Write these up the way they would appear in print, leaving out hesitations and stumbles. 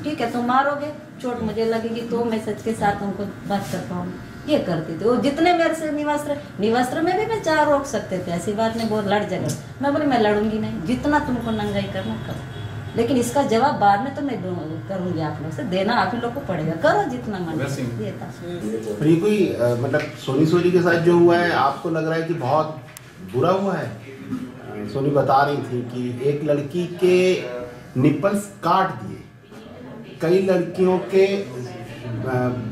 ठीक है तुम मारोगे, चोट मुझे लगेगी तो मैं सच के साथ उनको बात कर पाऊंगी। ये करती थी वो, जितने मेरे से निवस्त्र में भी मैं 4 रोक सकते थे, ऐसी बात नहीं, बहुत लड़ झगड़। मैं बोली मैं लड़ूंगी नहीं, जितना तुमको नंगाई करना करो, लेकिन इसका जवाब बाद में तो नहीं करूंगी, आप लोग से देना आप लोग को पड़ेगा, करो जितना मन देता। कोई मतलब सोनी के साथ जो हुआ है आपको लग रहा है कि बहुत बुरा हुआ है? सोनी बता रही थी कि एक लड़की के निपल्स काट दिए, कई लड़कियों के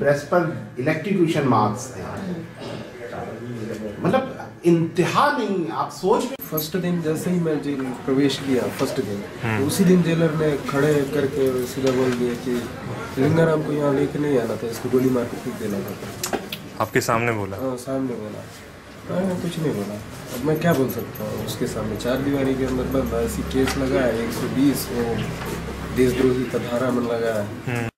ब्रेस्ट पर इलेक्ट्रोक्यूशन मार्क्स थे, मतलब इंतहा नहीं, आप सोच। फर्स्ट दिन जैसे ही मैं जेल प्रवेश किया, फर्स्ट दिन तो उसी दिन जेलर ने खड़े करके सीधा बोल दिया कि लिंगाराम को यहाँ लेके नहीं आना था, इसको गोली मार के फेंक देना था। आपके सामने बोला? हाँ सामने बोला, मैं कुछ नहीं बोला। अब मैं क्या बोल सकता हूँ उसके सामने, 4 दीवारी के अंदर बंद, ऐसी केस लगा है 120 वो देशद्रोही का धारा मन लगा है।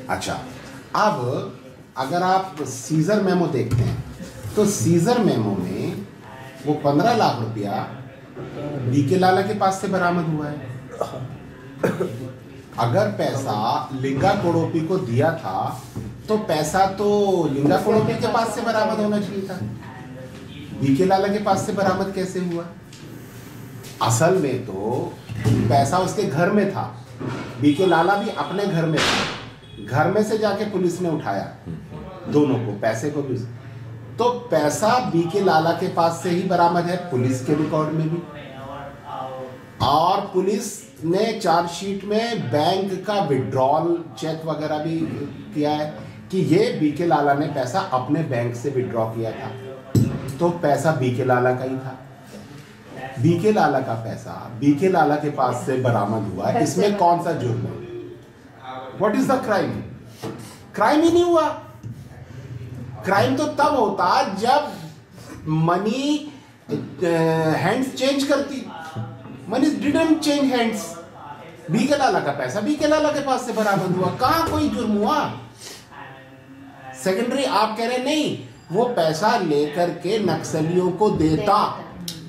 अच्छा, अब अगर आप सीजर मेमो देखते हैं तो सीजर मेमो में वो 15 लाख रुपया बीके लाला के पास से बरामद हुआ है। अगर पैसा लिंगा कोड़ोपी को दिया था तो पैसा तो लिंगा कोड़ोपी के पास से बरामद होना चाहिए था, बीके लाला के पास से बरामद कैसे हुआ? असल में तो पैसा उसके घर में था, बीके लाला भी अपने घर में था, घर में से जाके पुलिस ने उठाया दोनों को, पैसे को भी। तो पैसा बीके लाला के पास से ही बरामद है पुलिस के रिकॉर्ड में भी, और पुलिस ने चार्जशीट में बैंक का विड्रॉल चेक वगैरह भी किया है कि ये बीके लाला ने पैसा अपने बैंक से विड्रॉ किया था, तो पैसा बीके लाला का ही था। बीके लाला का पैसा बीके लाला के पास से बरामद हुआ, इसमें कौन सा जुर्म है? What is the crime? Crime ही नहीं हुआ। क्राइम तो तब होता जब मनी हैंड्स चेंज करती, money didn't change hands. BK Lala का पैसा बीके लाला के पास से बरामद हुआ, कहां कोई जुर्म हुआ? सेकेंडरी आप कह रहे नहीं, वो पैसा लेकर के नक्सलियों को देता,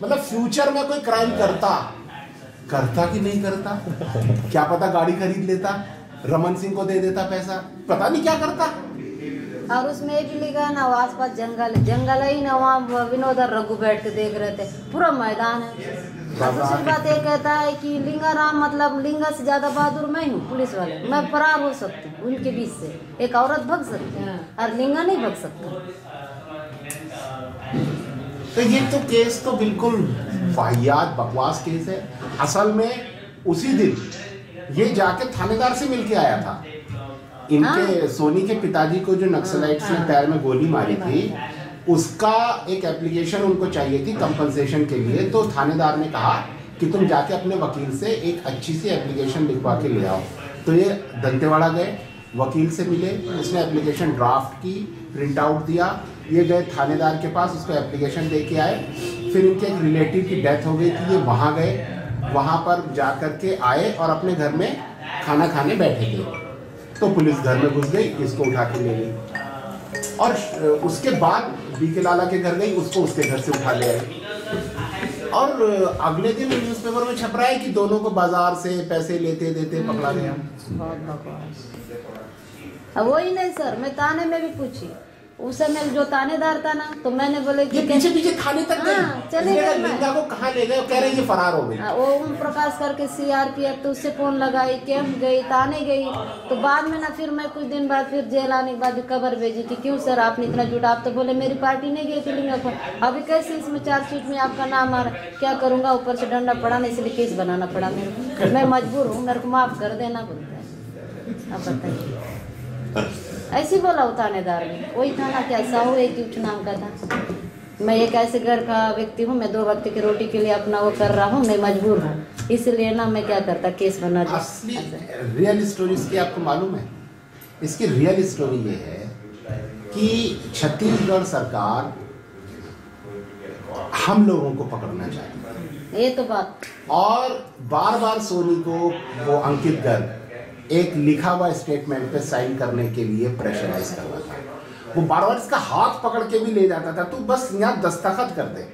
मतलब फ्यूचर में कोई क्राइम करता कि नहीं करता, क्या पता गाड़ी खरीद लेता, रमन सिंह को दे देता पैसा, पता नहीं क्या करता। और उसमें एक लिखा ना, आसपास जंगल ही ना, वहाँ विनोद और रघु बैठ के देख रहे थे, पूरा मैदान है। दूसरी बात ये कहता है कि लिंगाराम मतलब लिंगा से ज्यादा बहादुर मैं हूँ, पुलिस वाले मैं फरार हो सकती हूँ उनके बीच से, एक औरत भग सकती है और लिंगा नहीं भग सकता। तो ये तो केस तो बिल्कुल वाहियात बकवास केस है। असल में उसी दिन ये जाके थानेदार से मिलके आया था। इनके सोनी के पिताजी को जो नक्सलाइट्स ने पैर में गोली मारी थी, उसका एक एप्लीकेशन उनको चाहिए थी कंपनसेशन के लिए, तो थानेदार ने कहा कि तुम जाके अपने वकील से एक अच्छी सी एप्लीकेशन लिखवा के ले आओ। तो ये दंतेवाड़ा गए, वकील से मिले, उसने एप्लीकेशन ड्राफ्ट की, प्रिंट आउट दिया, ये गए थानेदार के पास, उसको एप्लीकेशन दे के आए। फिर इनके एक रिलेटिव की डेथ हो गई थी, ये वहाँ गए, वहाँ पर जा कर के आए और अपने घर में खाना खाने बैठे थे, तो पुलिस घर में घुस गई, इसको उठा के ले गई और उसके बाद बीके लाला के घर गई, उसको उसके घर से उठा ले आई। और अगले दिन न्यूज़पेपर में छप रहा है कि दोनों को बाजार से पैसे लेते देते पकड़ा गया। वो ही नहीं सर, मैं थाने में भी पूछी उस समय जो थानेदार था ना, तो मैंने बोले कि पीछे पीछे थाने तक गए। चले गए। लिंगा को कहाँ ले गए? कह रहे ये फरार हो गई। वो ओम प्रकाश करके CRPF, तो उससे फोन लगाई, कैंप गई, थाने गई। तो बाद में ना फिर मैं कुछ दिन बाद फिर जेल आने के बाद खबर भेजी कि क्यों सर आपने इतना झूठा। आप तो बोले मेरी पार्टी नहीं गई थी लिंगा को, अभी कैसे इसमें चार्जशीट में आपका नाम आ रहा है, क्या करूँगा? ऊपर से डंडा पड़ा ना, इसलिए केस बनाना पड़ा मेरे को। मैं मजबूर हूँ, मेरे को माफ़ कर देना बोलता है। अब बताइए, ऐसे बोला वो थानेदार ने। वही थाना क्या साहू एक उच्च नाम का था। मैं एक ऐसे घर का व्यक्ति हूँ, मैं 2 वक्त की रोटी के लिए अपना वो कर रहा हूँ, मैं मजबूर हूँ, इसलिए ना मैं क्या करता, केस बना दिया। असली रियल स्टोरी इसकी आपको मालूम है? इसकी रियल स्टोरी ये है कि छत्तीसगढ़ सरकार हम लोगों को पकड़ना चाहती है। ये तो बात। और बार बार सोनी को वो अंकित गर्ग एक लिखा हुआ स्टेटमेंट पे साइन करने के लिए प्रेशराइज कर रहा था। वो बार बार इसका हाथ पकड़ के भी ले जाता था, तो बस यहाँ दस्तखत कर दे।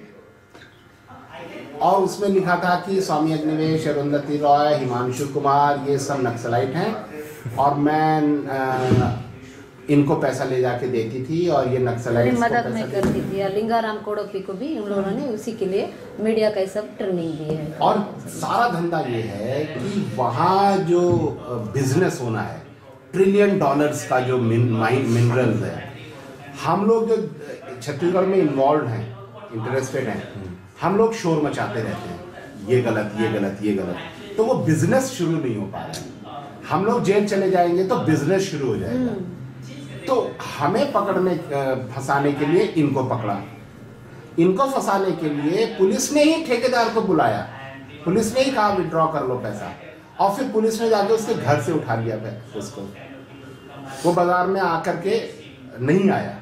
और उसमें लिखा था कि स्वामी अग्निवेश, अरुंधति रॉय, हिमांशु कुमार, ये सब नक्सलाइट हैं और मैं इनको पैसा ले जाके देती थी और ये नक्सलाइट मदद में करती थी। लिंगाराम कोड़ोपी को भी उन लोगों ने उसी के लिए मीडिया का सब ट्रेनिंग दी है। और सारा धंधा ये है कि वहाँ जो बिजनेस होना है, $1 ट्रिलियन का जो मिनरल्स है, हम लोग जो छत्तीसगढ़ में इन्वॉल्व हैं, इंटरेस्टेड हैं, हम लोग शोर मचाते रहते हैं, ये गलत, ये गलत, ये गलत, तो वो बिजनेस शुरू नहीं हो पा रहा है। हम लोग जेल चले जाएंगे तो बिजनेस शुरू हो जाएगा। तो हमें पकड़ने, फंसाने के लिए इनको पकड़ा। इनको फंसाने के लिए पुलिस ने ही ठेकेदार को बुलाया, पुलिस ने ही कहा विड्रॉ कर लो पैसा, और फिर पुलिस ने जाके उसके घर से उठा लिया उसको। वो बाजार में आकर के नहीं आया,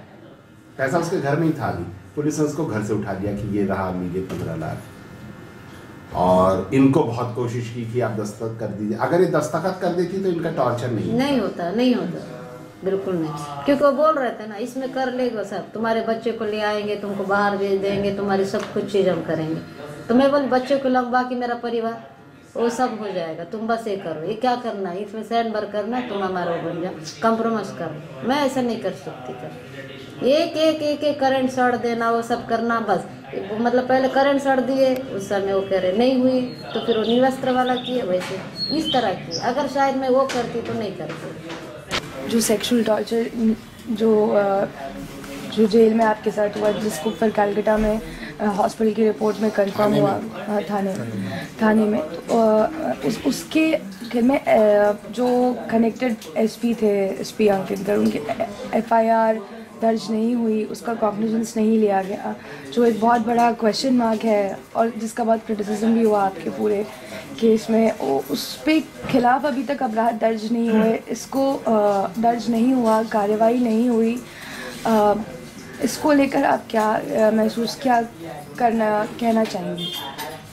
पैसा उसके घर में ही था। अभी पुलिस ने उसको घर से उठा लिया कि ये रहा, लीजिए 15 लाख। और इनको बहुत कोशिश की कि आप दस्तखत कर दीजिए। अगर ये दस्तखत कर देती तो इनका टॉर्चर नहीं होता, नहीं होता, बिल्कुल नहीं। क्योंकि वो बोल रहे थे ना, इसमें कर लेगा सब, तुम्हारे बच्चे को ले आएंगे, तुमको बाहर भेज देंगे, तुम्हारी सब कुछ चीज़ हम करेंगे। तो मैं बोली बच्चे को लगवा कि मेरा परिवार वो सब हो जाएगा, तुम बस ये करो, ये क्या करना है, इसमें सैंड भर करना है, तुम हमारा बन जाओ, कंप्रोमाइज करो। मैं ऐसा नहीं कर सकती। एक करंट शॉट देना, वो सब करना, बस मतलब पहले करंट शॉट दिए, उस समय वो कह रहे नहीं हुई, तो फिर वो निवस्त्र वाला किए, वैसे इस तरह की। अगर शायद मैं वो करती तो नहीं करती। जो सेक्सुअल टॉर्चर जो जेल में आपके साथ हुआ, जिसको फिर कलकत्ता में हॉस्पिटल की रिपोर्ट में कंफर्म हुआ, थाने में, तो उसके फिर में जो कनेक्टेड एसपी थे, एसपी अंकित गर्ग, उनकी FIR दर्ज नहीं हुई, उसका कॉग्निजेंस नहीं लिया गया, जो एक बहुत बड़ा क्वेश्चन मार्क है और जिसका बहुत क्रिटिसिज्म भी हुआ आपके पूरे केस में। उस पे खिलाफ अभी तक अपराध दर्ज नहीं हुए, इसको दर्ज नहीं हुआ, कार्रवाई नहीं हुई। इसको लेकर आप क्या महसूस, क्या कहना चाहेंगी,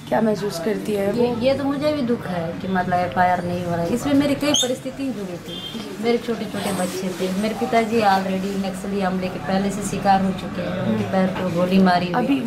क्या महसूस करती है? ये तो मुझे भी दुख है कि मतलब FIR नहीं हो रहा है। इसमें मेरी कई परिस्थिति जुड़ी थी, मेरे छोटे छोटे बच्चे थे, मेरे पिताजी ऑलरेडी नक्सली हमले के पहले से शिकार हो चुके हैं, उनके पैर को गोली मारी हुई,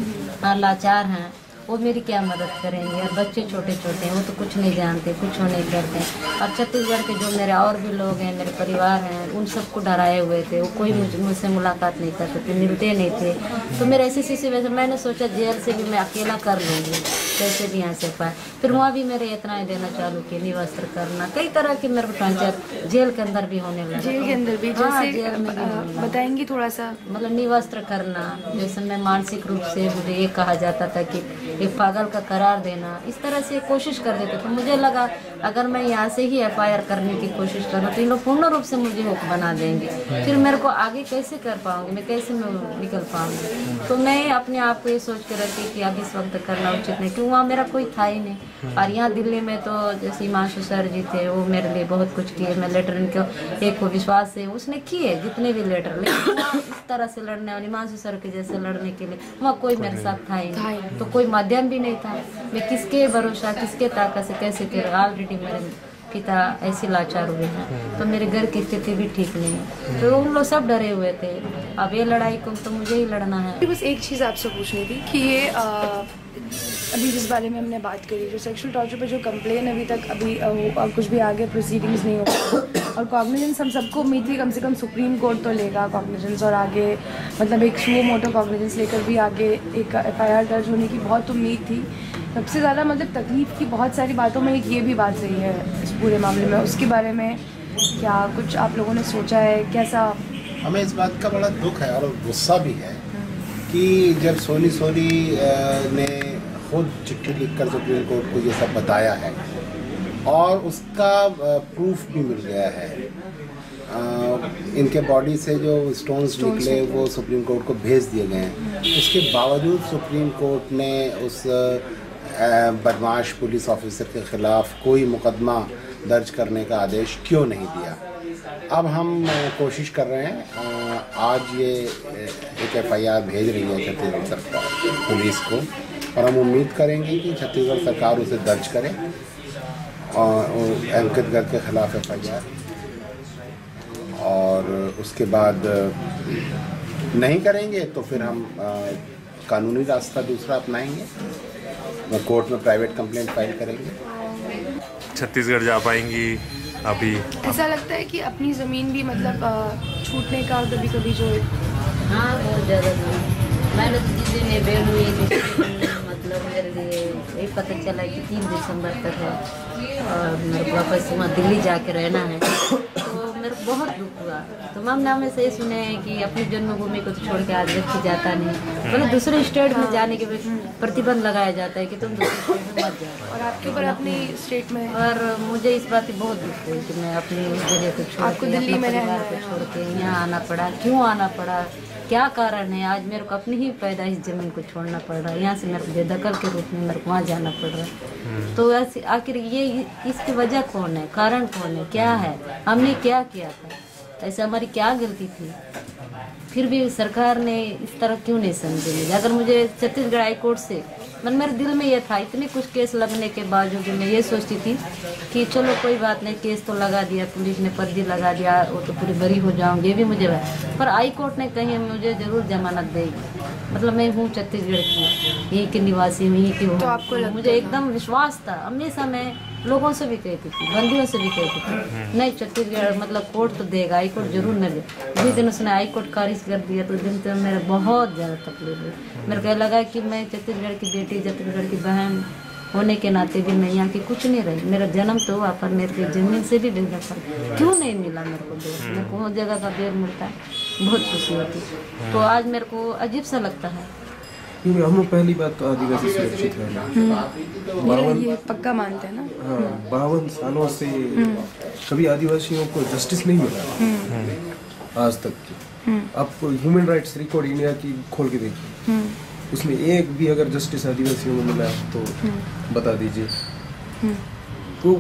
लाचार हैं, वो मेरी क्या मदद करेंगे? और बच्चे छोटे छोटे हैं, वो तो कुछ नहीं जानते, कुछ नहीं करते। और छत्तीसगढ़ के जो मेरे और भी लोग हैं, मेरे परिवार हैं, उन सबको डराए हुए थे, वो कोई मुझसे मुलाकात नहीं करते थे, मिलते नहीं थे। तो मेरे ऐसी सिचुएशन, मैंने सोचा जेल से भी मैं अकेला कर लूँगी, कैसे भी यहाँ से पाए। फिर वहाँ भी मेरे इतना ही देना चालू किया, निवस्त्र करना, कई तरह के मेरे पंचायत जेल के अंदर भी होने लगा। जेल के अंदर भी? हाँ, जेल में भी बताएंगी थोड़ा सा? मतलब निवस्त्र करना, जैसे मैं मानसिक रूप से, मुझे ये कहा जाता था कि एक पागल का करार देना, इस तरह से कोशिश कर देते। तो मुझे लगा अगर मैं यहाँ से ही FIR करने की कोशिश करूँ तो इन लोग पूर्ण रूप से मुझे हुक बना देंगे, फिर मेरे को आगे कैसे कर पाऊँगी, मैं कैसे निकल पाऊँगी। तो मैं अपने आप को ये सोच के रखी कि अब इस वक्त करना उचित नहीं, क्योंकि वहाँ मेरा कोई था ही नहीं। और यहाँ दिल्ली में तो जैसे हिमांशु सर जी थे, वो मेरे लिए बहुत कुछ किए। मैं लेटर इनको एक को विश्वास से उसने किए जितने भी लेटर, लेकिन इस तरह से लड़ने और हिमांशु सर के जैसे लड़ने के लिए वहाँ कोई मेरे साथ था ही नहीं, तो कोई माध्यम भी नहीं था। मैं किसके भरोसा, किसके ताकत से कैसे कर, ऑलरेडी मेरे पिता ऐसे लाचार हुए हैं, तो मेरे घर की स्थिति भी ठीक नहीं है, तो उन लोग सब डरे हुए थे। अब ये लड़ाई को तो मुझे ही लड़ना है। बस एक चीज़ आपसे पूछनी थी कि ये अभी जिस बारे में हमने बात करी, जो सेक्सुअल टॉर्चर पर जो कंप्लेन अभी तक कुछ भी आगे प्रोसीडिंग्स नहीं हो और कॉग्निजेंस हम सबको उम्मीद थी कम से कम सुप्रीम कोर्ट तो लेगा कॉग्निजेंस, और आगे मतलब एक सुओ मोटो कॉग्निजेंस लेकर भी आगे एक FIR दर्ज होने की बहुत उम्मीद थी। सबसे ज़्यादा मतलब तकलीफ़ की बहुत सारी बातों में एक ये भी बात रही है इस पूरे मामले में, उसके बारे में क्या कुछ आप लोगों ने सोचा है? कैसा? हमें इस बात का बड़ा दुख है और गुस्सा भी है कि जब सोनी ने खुद चिट्ठी लिखकर सुप्रीम कोर्ट को ये सब बताया है और उसका प्रूफ भी मिल गया है, इनके बॉडी से जो स्टोन्स निकले वो सुप्रीम कोर्ट को भेज दिए गए हैं, उसके बावजूद सुप्रीम कोर्ट ने उस बदमाश पुलिस ऑफिसर के ख़िलाफ़ कोई मुकदमा दर्ज करने का आदेश क्यों नहीं दिया। अब हम कोशिश कर रहे हैं, आज ये एक FIR भेज रही है छत्तीसगढ़ सरकार पुलिस को, और हम उम्मीद करेंगे कि छत्तीसगढ़ सरकार उसे दर्ज करे और अंकित गर्ग के ख़िलाफ़ FIR, और उसके बाद नहीं करेंगे तो फिर हम कानूनी रास्ता दूसरा अपनाएंगे, कोर्ट में प्राइवेट कंप्लेंट फाइल करेंगे। छत्तीसगढ़ जा पाएंगी अभी? ऐसा लगता है कि अपनी ज़मीन भी मतलब छूटने का कभी कभी जो हाँ बहुत ज़्यादा मैंने तो जिस दिन बेल हुई मतलब मेरे लिए यही पता चला कि 3 दिसंबर तक है और मेरे को वापस वहाँ दिल्ली जाके रहना है, तो मेरे को बहुत दुख हुआ। तो हमने हमेशा ये सुने हैं कि अपनी जन्मभूमि को तो छोड़ के आज व्यक्ति जाता नहीं, मतलब दूसरे स्टेट में जाने के प्रतिबंध लगाया जाता है कि तुम दूसरे स्टेट में मत जाओ, और आपके ऊपर अपनी स्टेट में। और मुझे इस बात की बहुत दुख हुई कि मैं अपनी उस जगह को छोड़ आपको के दिल्ली में परिवार को छोड़ के यहाँ आना पड़ा। क्यों आना पड़ा, क्या कारण है? आज मेरे को अपनी ही पैदाइश ज़मीन को छोड़ना पड़ रहा है, यहाँ से मेरे को बेदखल के रूप में मेरे को वहाँ जाना पड़ रहा है। तो ऐसे आखिर ये इसकी वजह कौन है, कारण कौन है, क्या है, हमने क्या किया था, ऐसे हमारी क्या गलती थी? फिर भी सरकार ने इस तरह क्यों नहीं समझी? अगर मुझे छत्तीसगढ़ हाई कोर्ट से मेरे दिल में ये था, इतने कुछ केस लगने के बावजूद मैं ये सोचती थी कि चलो कोई बात नहीं, केस तो लगा दिया, पुलिस ने पर्ची लगा दिया, वो तो पूरी बरी हो जाऊंगी, ये भी मुझे पर हाई कोर्ट ने कहीं मुझे ज़रूर जमानत देगी। मतलब मैं हूँ छत्तीसगढ़ की, यहीं की निवासी हूँ, यहीं की हूँ, तो मुझे एकदम विश्वास था। हमेशा मैं लोगों से भी कहती थी, बंदियों से भी कहती थी, नहीं छत्तीसगढ़ मतलब कोर्ट तो देगा, हाई कोर्ट जरूर न दे। जिस दिन उसने हाई कोर्ट खारिज कर दिया तो दिन तो मेरा बहुत ज़्यादा तकलीफ हुई। मेरे को लगा कि मैं छत्तीसगढ़ की बेटी, छत्तीसगढ़ की बहन होने के नाते भी मैं यहाँ की कुछ नहीं रही। मेरा जन्म तो हुआ पर मेरे को ज़मीन से भी बेदखल क्यों नहीं मिला मेरे को बेर, मेरे को उस जगह का बेर मिलता है, बहुत खुशी होती। तो आज मेरे को अजीब सा लगता है, क्योंकि हम पहली बात तो आदिवासी सुरक्षित रहना, ये पक्का मानते हैं ना। हाँ, 52 सालों से कभी आदिवासियों को जस्टिस नहीं मिला आज तक की। आप ह्यूमन राइट्स रिकॉर्ड इंडिया की खोल के देखिए, उसमें एक भी अगर जस्टिस आदिवासियों को मिला तो बता दीजिए, वो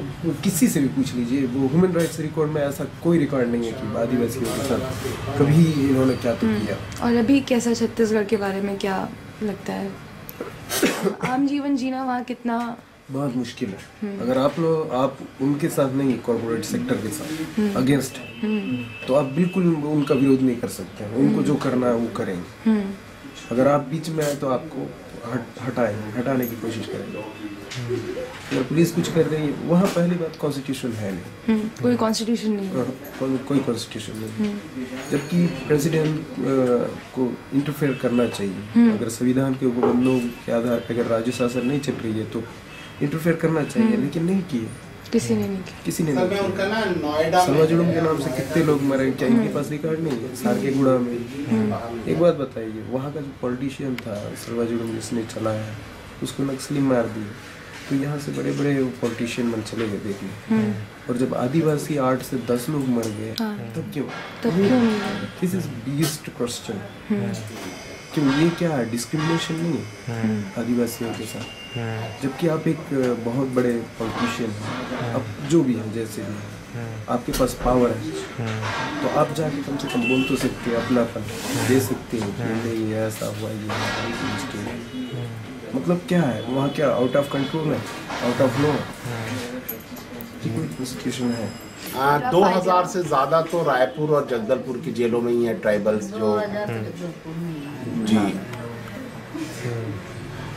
किसी से भी पूछ लीजिए, वो ह्यूमन राइट्स रिकॉर्ड में ऐसा कोई रिकॉर्ड नहीं है कि आदिवासियों के साथ कभी इन्होंने क्या तो किया। और अभी कैसा छत्तीसगढ़ के बारे में क्या लगता है? आम जीवन जीना वहाँ कितना बहुत मुश्किल है। अगर आप उनके साथ नहीं, कॉर्पोरेट सेक्टर के साथ अगेंस्ट, तो आप बिल्कुल उनका विरोध नहीं कर सकते हैं। उनको जो करना है वो करेंगे। अगर आप बीच में आए तो आपको हटाने की कोशिश करेंगे। अगर पुलिस कुछ कर रही है, वहाँ पहली बात कॉन्स्टिट्यूशन है नहीं, कोई कॉन्स्टिट्यूशन नहीं, कोई कॉन्स्टिट्यूशन नहीं, जबकि प्रेसिडेंट को इंटरफेयर करना चाहिए। अगर संविधान के उपबंधों के आधार पर अगर राज्य शासन नहीं चल रही है तो इंटरफेयर करना चाहिए, लेकिन नहीं किए, किसी ने नहीं किया। किसी ने नहीं। सर्वाजुड़म के नाम से कितने लोग मरे, क्या इनके पास रिकॉर्ड नहीं है? सारकेगुड़ा में एक बात बताइए, वहाँ का जो पॉलिटिशियन था सर्वाजुड़म जिसने चलाया, उसको नक्सली मार दिए, तो यहाँ से बड़े बड़े पॉलिटिशियन मन चले गए देखने। और जब आदिवासी 8 से 10 लोग मर गए, तब क्यों? This is biggest question. क्यों? ये क्या है? डिस्क्रिमिनेशन नहीं है आदिवासियों के साथ? जबकि आप एक बहुत बड़े पॉलिटिशियन हैं, अब जो भी हैं, जैसे भी आपके पास पावर है, तो आप जाके कम से कम बोल तो सकते हैं, अपनापन दे सकते हैं कि नहीं ऐसा हुआ, ये मतलब क्या है वहाँ? क्या आउट ऑफ कंट्रोल है, आउट ऑफ लॉ? कोई कॉन्स्टिट्यूशन है? 2000 से ज़्यादा तो रायपुर और जगदलपुर की जेलों में ही है ट्राइबल्स जो जी,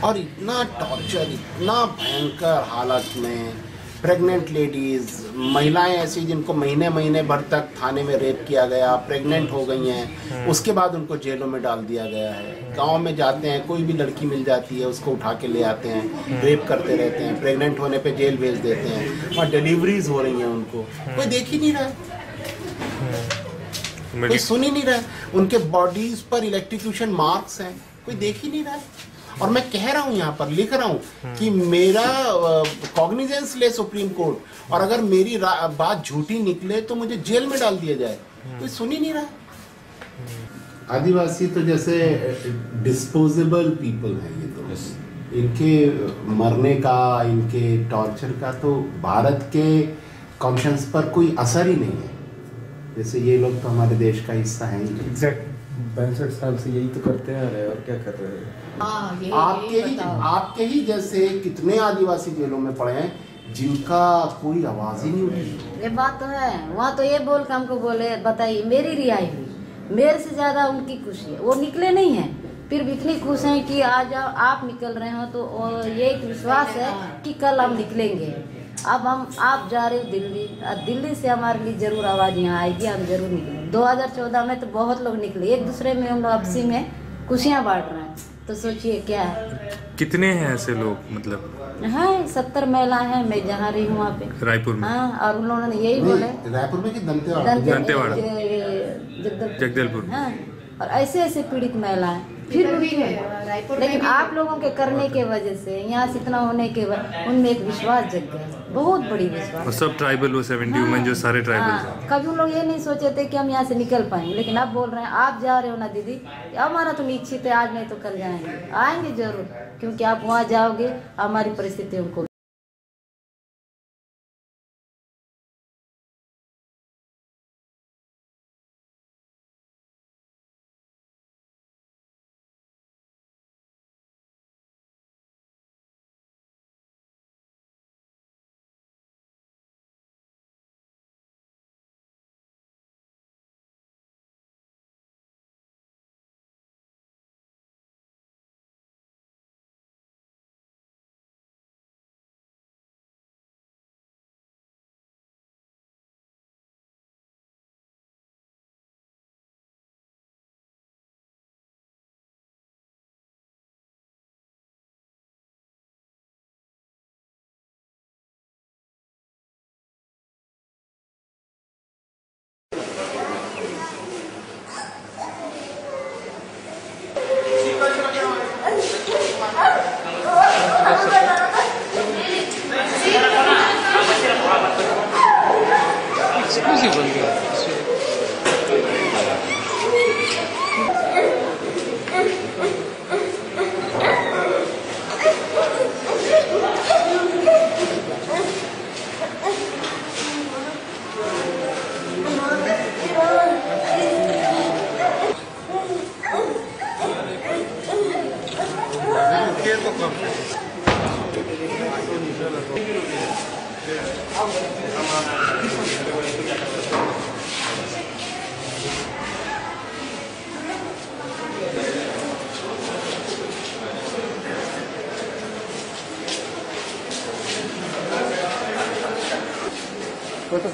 और इतना टॉर्चर, इतना भयंकर हालत में प्रेग्नेंट लेडीज, महिलाएं ऐसी जिनको महीने महीने भर तक थाने में रेप किया गया, प्रेग्नेंट हो गई हैं, उसके बाद उनको जेलों में डाल दिया गया है। गांव में जाते हैं, कोई भी लड़की मिल जाती है उसको उठा के ले आते हैं, रेप करते रहते हैं, प्रेग्नेंट होने पे जेल भेज देते हैं, वहाँ डिलीवरीज हो रही हैं, उनको कोई देख ही नहीं रहा है, कोई सुन ही नहीं रहा है। उनके बॉडीज पर इलेक्ट्रोक्यूशन मार्क्स हैं, कोई देख ही नहीं रहा है। और मैं कह रहा हूँ, यहाँ पर लिख रहा हूँ कि मेरा कॉग्निजेंस ले सुप्रीम कोर्ट, और अगर मेरी बात झूठी निकले तो मुझे जेल में डाल दिया जाए, कोई सुन ही नहीं रहा। आदिवासी तो जैसे डिस्पोजेबल पीपल हैं, ये तो इनके मरने का, इनके टॉर्चर का तो भारत के कॉन्शियंस पर कोई असर ही नहीं है। जैसे ये लोग तो हमारे देश का हिस्सा है ही। एग्जैक्ट 65 साल से यही तो करते आ रहे हैं, और क्या कर रहे हैं। आपके ही जैसे कितने आदिवासी जेलों में पड़े हैं जिनका कोई आवाज ही नहीं उठी। ये बात तो है। वहाँ तो ये बोल के हमको बोले, बताइए मेरी रिहाई हुई, मेरे से ज्यादा उनकी खुशी है। वो निकले नहीं है, फिर भी इतनी खुश हैं कि आज आप निकल रहे हो तो ये एक विश्वास है कि कल हम निकलेंगे। अब आप जा रहे हो दिल्ली, दिल्ली से हमारे लिए जरूर आवाज यहाँ आएगी, हम जरूर निकलेंगे। 2014 में तो बहुत लोग निकले, एक दूसरे में हम लोग आपसी में खुशियाँ बांट रहे हैं, तो सोचिए क्या है। कितने हैं ऐसे लोग, मतलब? हाँ 70 महिला हैं, मैं जहाँ रही हूँ वहाँ पे रायपुर में। हाँ, और उन्होंने यही बोले, रायपुर में कि दंतेवाड़ा, जगदलपुर। हाँ, और ऐसे ऐसे पीड़ित महिलाएं फिर भी रायपुर, लेकिन आप लोगों के करने के वजह से, यहाँ से इतना होने के बाद उनमें एक विश्वास जग गया, बहुत बड़ी विश्वास। और सब ट्राइबल, वो 70 वुमेन जो सारे ट्राइबल। कभी उन लोग ये नहीं सोचे थे कि हम यहाँ से निकल पाएंगे, लेकिन अब बोल रहे हैं आप जा रहे हो ना दीदी, हमारा तो निश्चित है, आज नहीं तो कल जाएंगे, आएंगे जरूर, क्योंकि आप वहाँ जाओगे, हमारी परिस्थितियों को तो